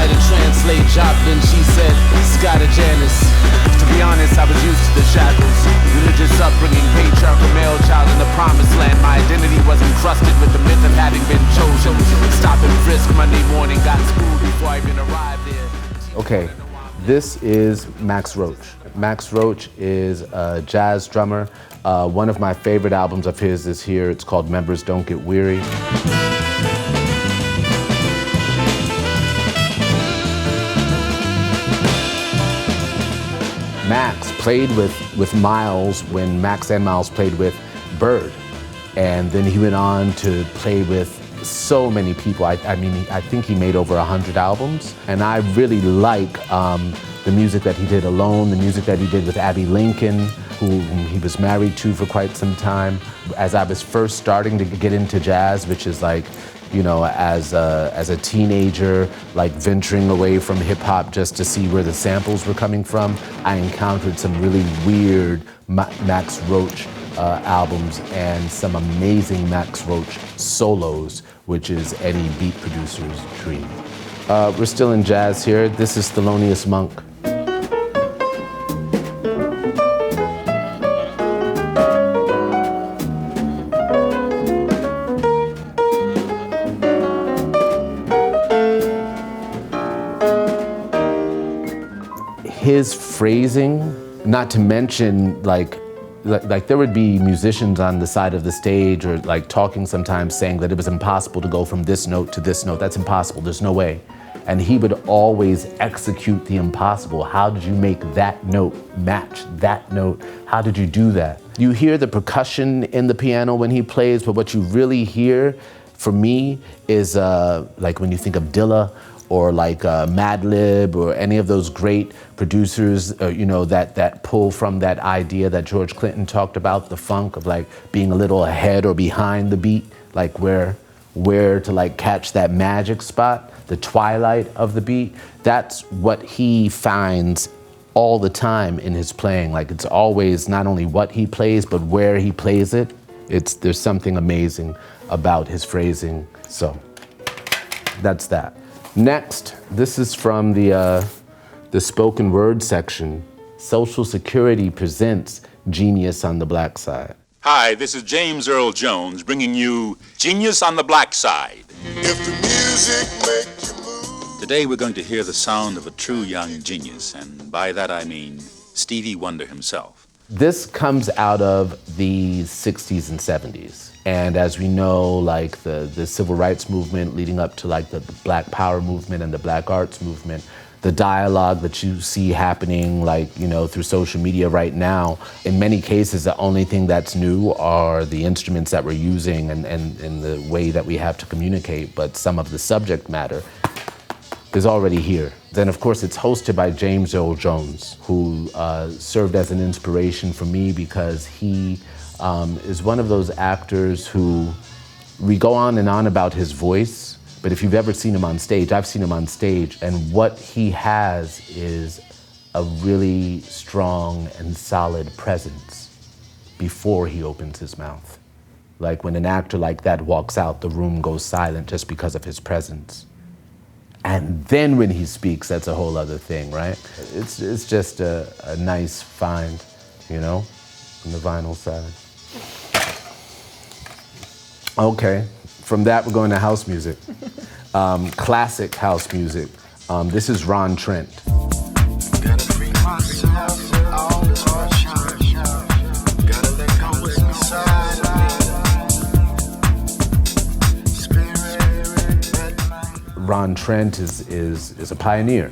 try to translate Joplin, she said, Scotta Janice. To be honest, I was used to the shackles. Religious upbringing, patriarchal male child in the promised land. My identity was encrusted with the myth of having been chosen. Stop and frisk Monday morning, got schooled before I even arrived there. Okay, this is Max Roach. Max Roach is a jazz drummer. One of my favorite albums of his is here. It's called Members Don't Get Weary. Max played with Miles when Max and Miles played with Bird. And then he went on to play with so many people. I think he made over 100 albums. And I really like the music that he did alone, the music that he did with Abby Lincoln, who he was married to for quite some time. As I was first starting to get into jazz, which is like, you know, as a teenager, like venturing away from hip hop just to see where the samples were coming from, I encountered some really weird Max Roach albums and some amazing Max Roach solos, which is any beat producer's dream. We're still in jazz here. This is Thelonious Monk. His phrasing, not to mention like there would be musicians on the side of the stage or like talking sometimes saying that it was impossible to go from this note to this note. That's impossible, there's no way. And he would always execute the impossible. How did you make that note match that note? How did you do that? You hear the percussion in the piano when he plays, but what you really hear for me is like when you think of Dilla or like Madlib or any of those great producers, you know, that pull from that idea that George Clinton talked about, the funk of like being a little ahead or behind the beat, like where to like catch that magic spot, the twilight of the beat. That's what he finds all the time in his playing. Like it's always not only what he plays, but where he plays it. There's something amazing about his phrasing. So that's that. Next, this is from the spoken word section. Social Security presents Genius on the Black Side. Hi, this is James Earl Jones bringing you Genius on the Black Side. If the music makes you move. Today we're going to hear the sound of a true young genius, and by that I mean Stevie Wonder himself. This comes out of the 60s and 70s. And as we know, like the civil rights movement leading up to like the Black Power movement and the Black Arts movement, the dialogue that you see happening like, you know, through social media right now, in many cases, the only thing that's new are the instruments that we're using and the way that we have to communicate, but some of the subject matter is already here. Then of course it's hosted by James Earl Jones, who served as an inspiration for me because he is one of those actors who, we go on and on about his voice, but if you've ever seen him on stage, I've seen him on stage, and what he has is a really strong and solid presence before he opens his mouth. Like when an actor like that walks out, the room goes silent just because of his presence. And then when he speaks, that's a whole other thing, right? It's just a nice find, you know, from the vinyl side. Okay, from that we're going to house music. Classic house music. This is Ron Trent. Ron Trent is a pioneer,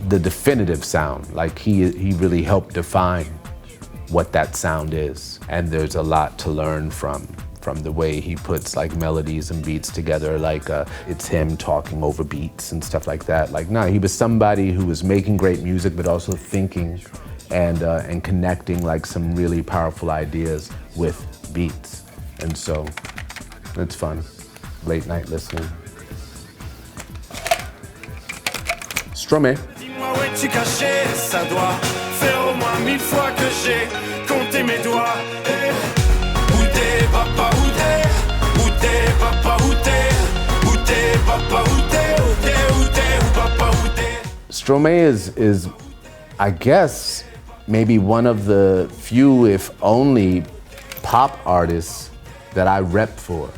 the definitive sound. Like he really helped define what that sound is. And there's a lot to learn from the way he puts like melodies and beats together, like it's him talking over beats and stuff like that. Like, no, he was somebody who was making great music, but also thinking and connecting like some really powerful ideas with beats. And so it's fun, late night listening. Stromae. Dis-moi où es-tu caché, ça doit faire au moins 1000 fois que j'ai compté mes doigts. Où t'es, papa, où t'es? Où t'es, papa, où t'es? Où t'es, papa, où t'es? Où t'es, où papa, où t'es? Stromae is, I guess, maybe one of the few, if only, pop artists that I rep for.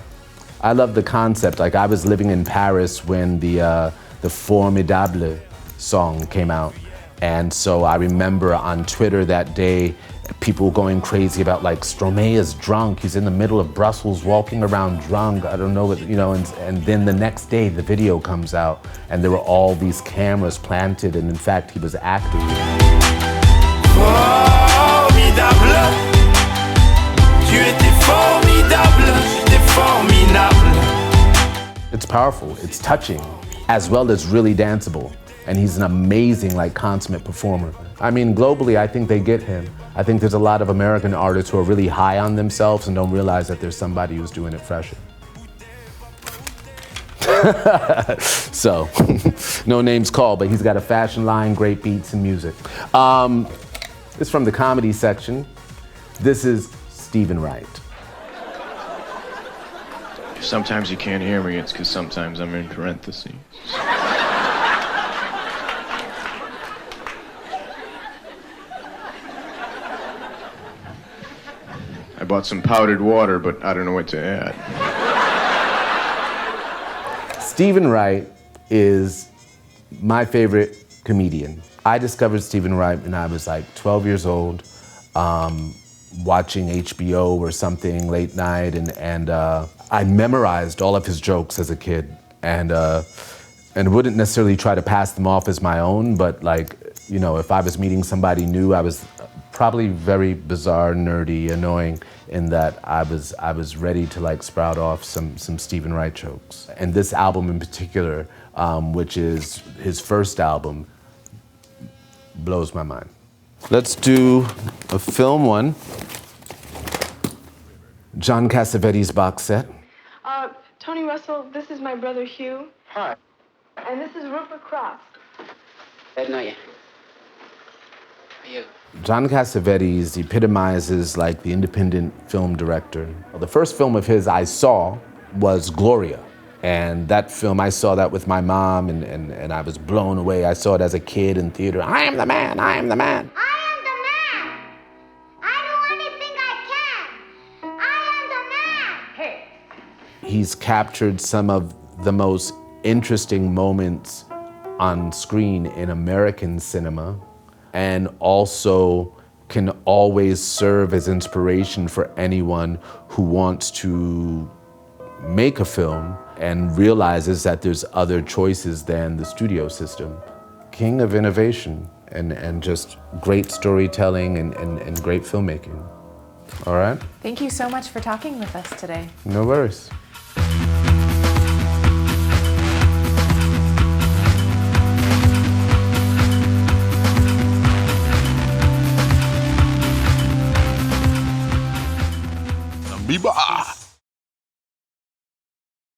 I love the concept. Like, I was living in Paris when the Formidable song came out. And so I remember on Twitter that day, people going crazy about like, Stromae is drunk. He's in the middle of Brussels walking around drunk. I don't know what, you know, and then the next day the video comes out and there were all these cameras planted and in fact he was acting. Formidable. Tu étais formidable. J'étais formidable. It's powerful, it's touching, as well as really danceable. And he's an amazing, like, consummate performer. I mean, globally, I think they get him. I think there's a lot of American artists who are really high on themselves and don't realize that there's somebody who's doing it fresher. So, no names called, but he's got a fashion line, great beats and music. It's from the comedy section. This is Stephen Wright. If sometimes you can't hear me, it's because sometimes I'm in parentheses. I bought some powdered water, but I don't know what to add. Stephen Wright is my favorite comedian. I discovered Stephen Wright when I was like 12 years old, watching HBO or something late night, and I memorized all of his jokes as a kid, and wouldn't necessarily try to pass them off as my own, but like, you know, if I was meeting somebody new, I was probably very bizarre, nerdy, annoying, in that I was ready to like sprout off some Stephen Wright jokes. And this album in particular, which is his first album, blows my mind. Let's do a film one. John Cassavetes box set. Tony Russell, this is my brother Hugh. Hi. And this is Rupert Cross. I didn't know you. How are you? John Cassavetes epitomizes like the independent film director. The first film of his I saw was Gloria. And that film, I saw that with my mom and I was blown away. I saw it as a kid in theater. I am the man, I am the man. I am the man. I do anything I can. I am the man. Hey. He's captured some of the most interesting moments on screen in American cinema, and also can always serve as inspiration for anyone who wants to make a film and realizes that there's other choices than the studio system. King of innovation and just great storytelling and great filmmaking. All right? Thank you so much for talking with us today. No worries. Biba.